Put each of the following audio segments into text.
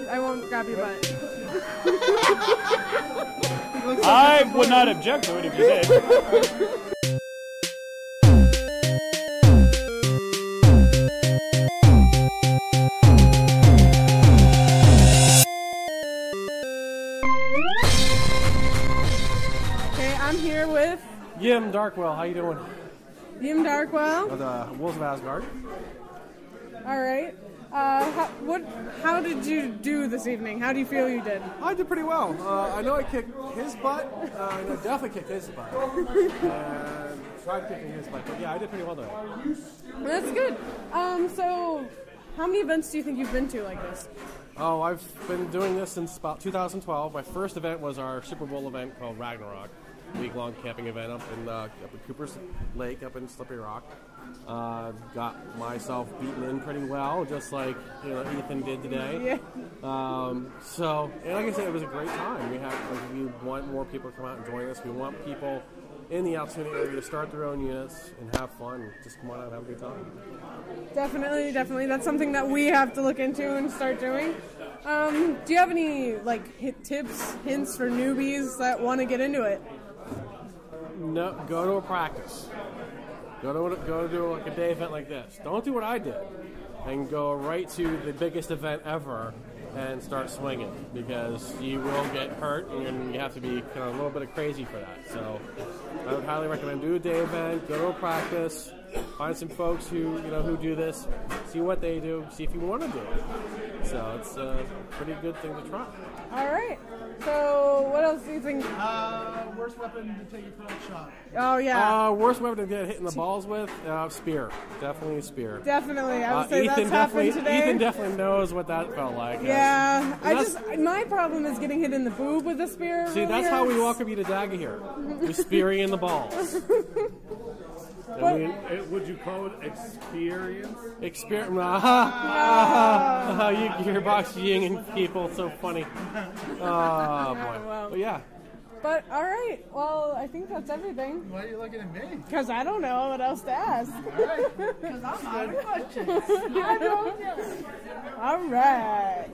I won't grab your butt. I would not object to it if you did. Okay, I'm here with Yim Darkwell, how you doing? Yim Darkwell. Of the Wolves of Asgard. All right. How did you do this evening? How do you feel you did? I did pretty well. I know I kicked his butt. I know I definitely kicked his butt. And tried kicking his butt. But yeah, I did pretty well today. That's good. So, how many events do you think you've been to like this? Oh, I've been doing this since about 2012. My first event was our Super Bowl event called Ragnarok. Week-long camping event up in Cooper's Lake, up in Slippery Rock. Got myself beaten in pretty well, just like Ethan did today. Yeah. And like I said, it was a great time. We want more people to come out and join us. We want people in the altitude area to start their own units and have fun. Just come on out and have a good time. Definitely. That's something that we have to look into and start doing. Do you have any tips, hints for newbies that want to get into it? No, go to a practice. Go to do a day event like this. Don't do what I did and go right to the biggest event ever and start swinging, because you will get hurt and you have to be a little bit of crazy for that. So I would highly recommend do a day event, go to a practice, find some folks who do this, see what they do, see if you want to do it. So it's a pretty good thing to try. All right. So what else do you think? Worst weapon to take your first shot. Oh yeah. Worst weapon to get hit in the balls with? Spear. Definitely a spear. Definitely. I would say Ethan that's happened today. Ethan definitely knows what that felt like. Yeah. My problem is getting hit in the boob with a spear. See, that's how we welcome you to Dagorhir. We spear you in the balls. Would you call it experience? You gearbox yinging people, so funny. Oh boy. Well. But yeah. But all right. Well, I think that's everything. Why are you looking at me? Because I don't know what else to ask. All right. Because I'm out of questions. I don't know. All right.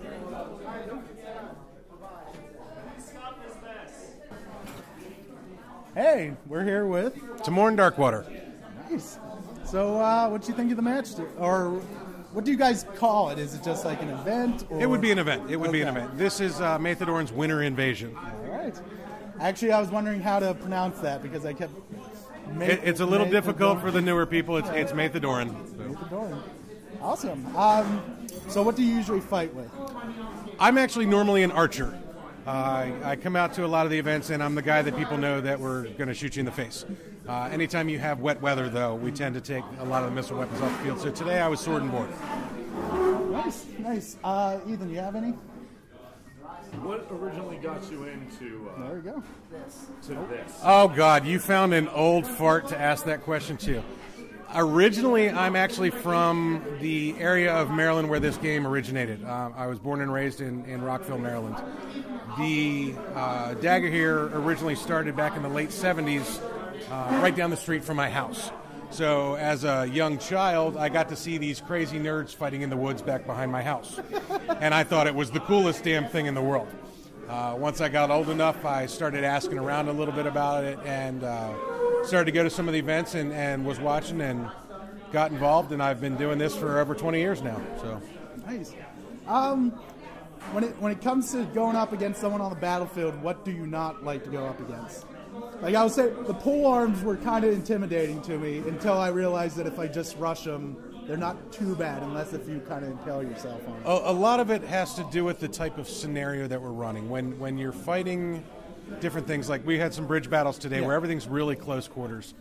Hey, we're here with Tamorn Darkwater. Nice. So, what do you think of the match? Or what do you guys call it? Is it just like an event? Or? It would be an event. It would be an event. This is Maethodoron's Winter Invasion. All right. Actually, I was wondering how to pronounce that because I kept... It's a little difficult for the newer people. It's Maethodoron. Maethodoron. Awesome. So what do you usually fight with? I'm actually normally an archer. I come out to a lot of the events, and I'm the guy that people know that we're going to shoot you in the face. Anytime you have wet weather, though, we tend to take a lot of the missile weapons off the field. So today I was sword and board. Nice. Ethan, you have any? What originally got you into There we go. to this? Oh, God, you found an old fart to ask that question to. Originally, I'm actually from the area of Maryland where this game originated. I was born and raised in Rockville, Maryland. The Dagorhir originally started back in the late 70s, right down the street from my house. So as a young child, I got to see these crazy nerds fighting in the woods back behind my house. And I thought it was the coolest damn thing in the world. Once I got old enough, I started asking around a little bit about it and started to go to some of the events and was watching and got involved. And I've been doing this for over 20 years now. So Nice. When it comes to going up against someone on the battlefield, what do you not like to go up against? Like I would say, the pole arms were kind of intimidating to me until I realized that if I just rush them, they're not too bad unless if you kind of impale yourself on them. a lot of it has to do with the type of scenario that we're running. When you're fighting different things, like we had some bridge battles today where everything's really close quarters.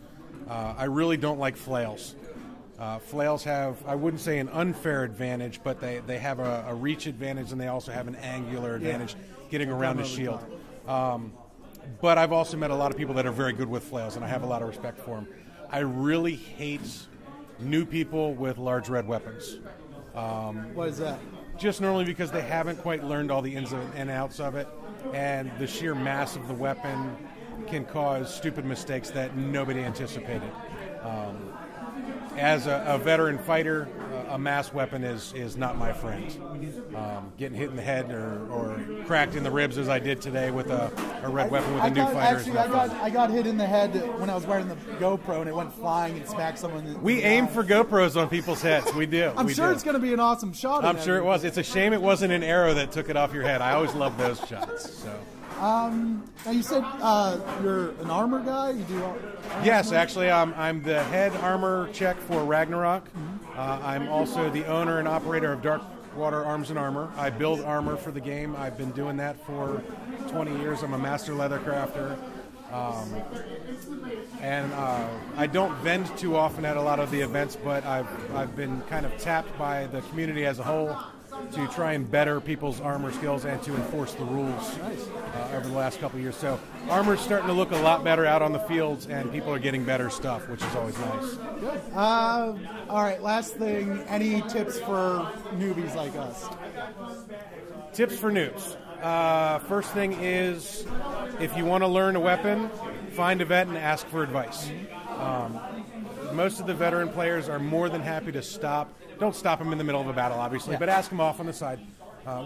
I really don't like flails. Flails have, I wouldn't say an unfair advantage, but they have a reach advantage and they also have an angular advantage getting around a shield. But I've also met a lot of people that are very good with flails, and I have a lot of respect for them. I really hate new people with large red weapons. What is that? Just normally because they haven't quite learned all the ins and outs of it, and the sheer mass of the weapon can cause stupid mistakes that nobody anticipated. As a veteran fighter, a mass weapon is not my friend. Getting hit in the head or cracked in the ribs as I did today with a red weapon with a new fighter is not fun. I got hit in the head when I was wearing the GoPro, and it went flying and smacked someone. We aim for GoPros on people's heads. We do. I'm sure it's going to be an awesome shot. I'm sure it was. It's a shame it wasn't an arrow that took it off your head. I always love those shots. So. Now you said you're an armor guy. You do. Yes, actually, I'm the head armor check for Ragnarok. I'm also the owner and operator of Darkwater Arms and Armor. I build armor for the game. I've been doing that for 20 years. I'm a master leather crafter. And I don't vend too often at a lot of the events, but I've been kind of tapped by the community as a whole to try and better people's armor skills and to enforce the rules over the last couple of years. So armor's starting to look a lot better out on the fields, and people are getting better stuff, which is always nice. Good. All right, last thing. Any tips for newbies like us? Tips for noobs. First thing is, if you want to learn a weapon, find a vet and ask for advice. Most of the veteran players are more than happy to stop. Don't stop them in the middle of a battle, obviously, but ask them off on the side.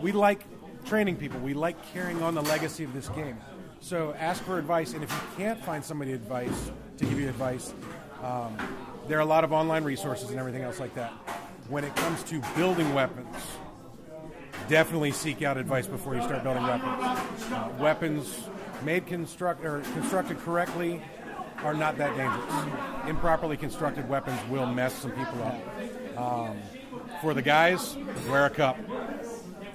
We like training people. We like carrying on the legacy of this game. So ask for advice, and if you can't find somebody to give you advice, there are a lot of online resources and everything else like that. When it comes to building weapons, definitely seek out advice before you start building weapons. Weapons constructed correctly are not that dangerous. Improperly constructed weapons will mess some people up. For the guys, wear a cup.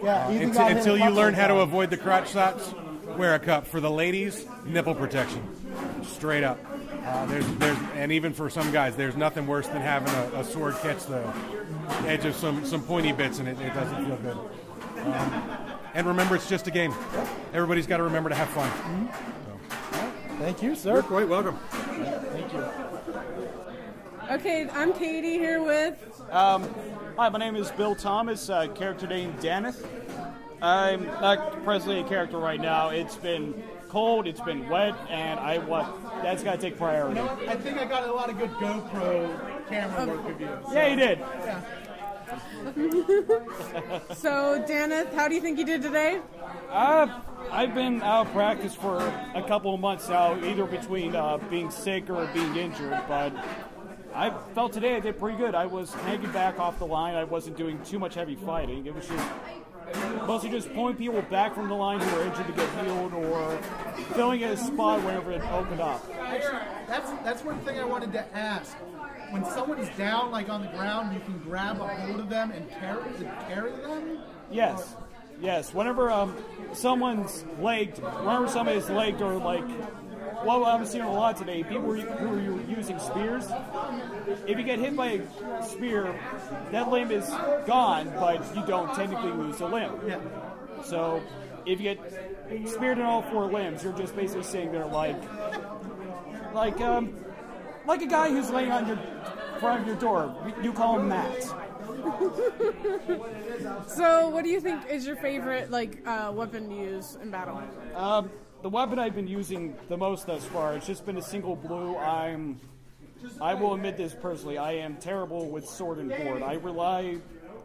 Yeah, until you learn how to avoid the crotch shots, wear a cup. For the ladies, nipple protection, straight up. And even for some guys, there's nothing worse than having a sword catch the edge of some pointy bits, and it doesn't feel good. And remember, it's just a game. Everybody's got to remember to have fun. Thank you, sir. You're quite welcome. Thank you. Okay, I'm Katie here with... Hi, my name is Bill Thomas, character name Daneth. I'm not presently a character right now. It's been cold, it's been wet, and that's got to take priority. I think I got a lot of good GoPro camera work of you. So. Yeah, you did. Yeah. So, Daneth, how do you think you did today? I've been out of practice for a couple of months now, either between being sick or being injured, but I felt today I did pretty good. I was hanging back off the line. I wasn't doing too much heavy fighting. It was just mostly just pulling people back from the line who were injured to get healed or filling in a spot whenever it opened up. Actually, that's one thing I wanted to ask. When someone's down, like on the ground, you can grab a hold of them and carry them? Yes. Yes. Whenever somebody's legged or like, well, I'm seeing a lot today, people who are using spears. If you get hit by a spear, that limb is gone, but you don't technically lose a limb. Yeah. So if you get speared in all four limbs, you're just basically sitting there like a guy who's laying on your front of your door. You call him Matt. So, what do you think is your favorite weapon to use in battle? The weapon I've been using the most thus far, it's just been a single blue. I will admit this personally, I am terrible with sword and board. I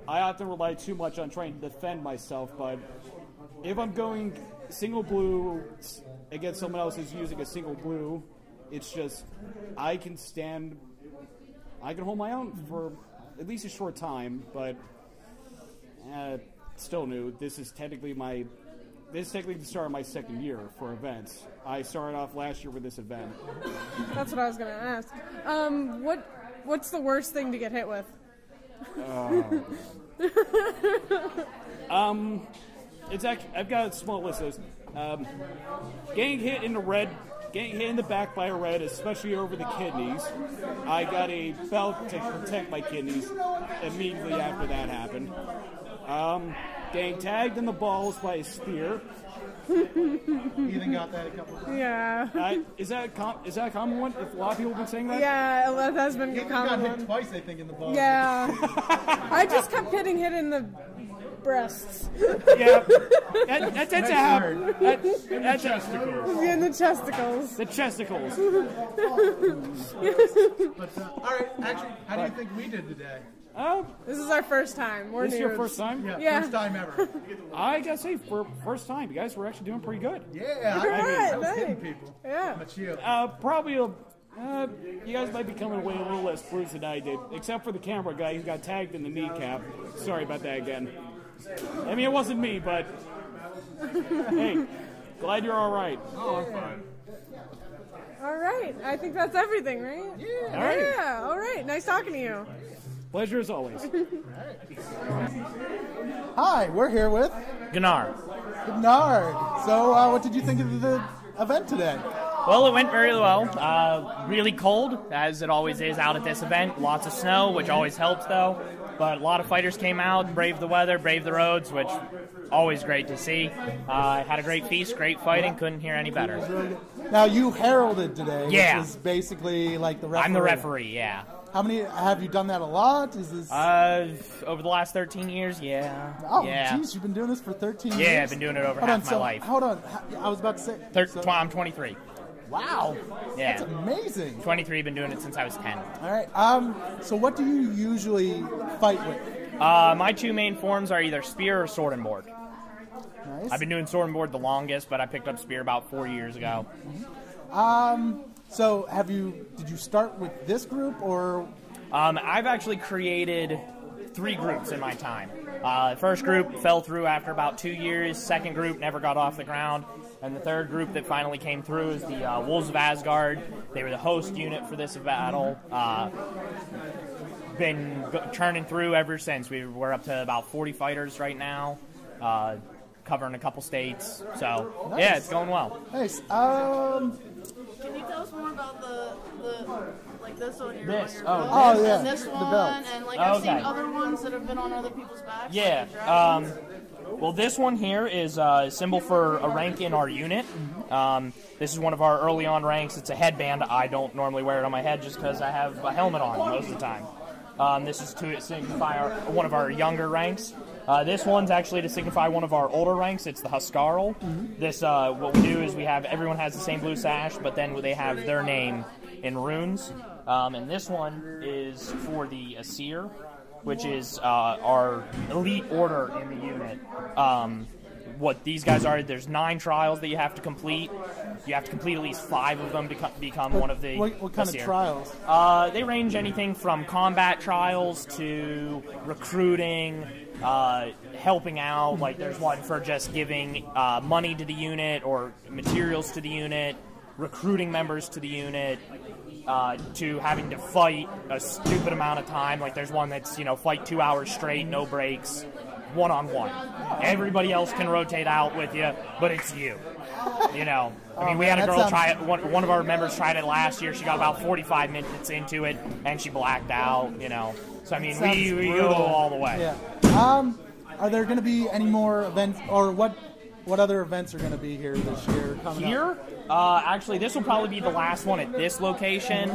often rely too much on trying to defend myself, but if I'm going single blue against someone else who's using a single blue, it's just, I can hold my own for at least a short time, but still new. This is technically the start of my second year for events. I started off last year with this event. That's what I was going to ask. What's the worst thing to get hit with? It's actually, I've got a small list of those. Getting hit in the back by a red, especially over the kidneys. I got a belt to protect my kidneys immediately after that happened. Getting tagged in the balls by a spear. Ethan got that a couple times. Yeah. Is that a common one? If a lot of people have been saying that? Yeah, that has been a Ethan common got one. hit twice, I think, in the balls. Yeah. I just kept getting hit in the breasts. Yeah. That tends to happen. That's In the chesticles. the chesticles. But, all right, actually, how do you think we did today? This is our first time. We're This is your noobs. first time? Yeah. First time ever. I gotta say, for first time, you guys were actually doing pretty good. Yeah, I was hitting people. Yeah. But you. Probably, you guys might be coming away a little less bruised than I did, except for the camera guy who got tagged in the kneecap. Sorry about that again. I mean, it wasn't me, but hey, glad you're all right. Oh, I'm fine. All right. I think that's everything, right? All right. Yeah. All right. Nice talking to you. Pleasure as always. Hi, we're here with Gunnar. Nard. So, what did you think of the event today? Well, it went very well. Really cold, as it always is out at this event. Lots of snow, which always helps, though. But a lot of fighters came out, braved the weather, braved the roads, which always great to see. Had a great feast, great fighting. Couldn't hear any better. Now, you heralded today, Yeah. which is basically like the referee. I'm the referee, yeah. How many, have you done that a lot? Is this... Over the last 13 years, yeah. Oh, yeah. geez, you've been doing this for 13 years? Yeah, I've been doing it over half my life. Hold on, I was about to say... I'm 23. Wow, Yeah. that's amazing. 23, been doing it since I was 10. All right, so what do you usually fight with? My two main forms are either spear or sword and board. Nice. I've been doing sword and board the longest, but I picked up spear about 4 years ago. So did you start with this group or? I've actually created 3 groups in my time. The first group fell through after about 2 years. Second group never got off the ground. And the third group that finally came through is the Wolves of Asgard. They were the host unit for this battle. Been churning through ever since. We're up to about 40 fighters right now, covering a couple states. So, Nice. Yeah, it's going well. Nice. Can you tell us more about the like this one here? This? On your Oh, belt? this. And Oh, this yeah, the one, belt. and like I've seen Okay. other ones that have been on other people's backs. Yeah. Like the dragons. Well, this one here is a symbol for a rank in our unit. This is one of our early on ranks. It's a headband. I don't normally wear it on my head just because I have a helmet on most of the time. This is to signify one of our younger ranks. This one's actually to signify one of our older ranks. It's the Huskarl. This, what we do is everyone has the same blue sash, but then they have their name in runes. And this one is for the Asir, which is our elite order in the unit. What these guys are, there's 9 trials that you have to complete. You have to complete at least 5 of them to become one of the What kind Asir. of trials? They range anything from combat trials to recruiting, helping out. Like there's one for just giving money to the unit or materials to the unit, recruiting members to the unit, to having to fight a stupid amount of time. Like there's one that's, fight 2 hours straight, no breaks, one-on-one. Everybody else can rotate out with you, but it's you. I mean, we had a girl try it. One of our members tried it last year. She got about 45 minutes into it, and she blacked out. So I mean, we go all the way. Yeah. Are there going to be any more events, or what other events are going to be here this year? Here, actually, this will probably be the last one at this location.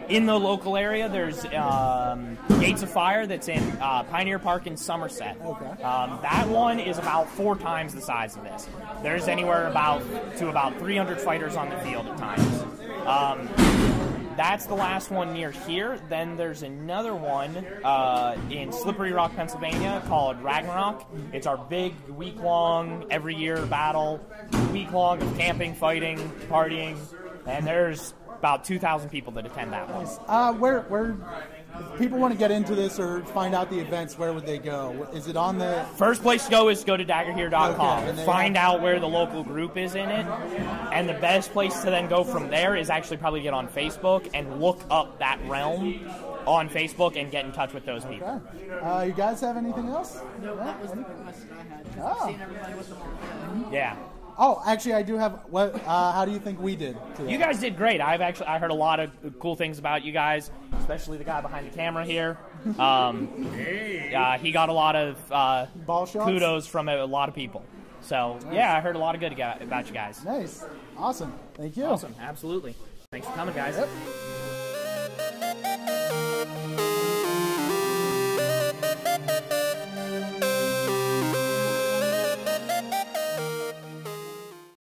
In the local area, there's Gates of Fire that's in Pioneer Park in Somerset. Okay. That one is about 4 times the size of this. There's anywhere about 300 fighters on the field at times. That's the last one near here. Then there's another one in Slippery Rock, Pennsylvania called Ragnarok. It's our big week-long, every year battle. Week-long of camping, fighting, partying. And there's about 2,000 people that attend that one. Where if people want to get into this or find out the events, where would they go? Is it on the... First place to go is go to Dagorhir.com. Okay, find out where the local group is in it. And the best place to then go from there is actually probably get on Facebook and look up that realm on Facebook and get in touch with those people. Okay. You guys have anything else? No, that was the question I had. Just Oh. seeing everybody with them on. Yeah. Oh, actually, I do have... how do you think we did today? You guys did great. I heard a lot of cool things about you guys, especially the guy behind the camera here. He got a lot of Ball shots? kudos from a lot of people. So, yeah, I heard a lot of good about you guys. Nice. Awesome. Thank you. Awesome. Absolutely. Thanks for coming, guys. Yep.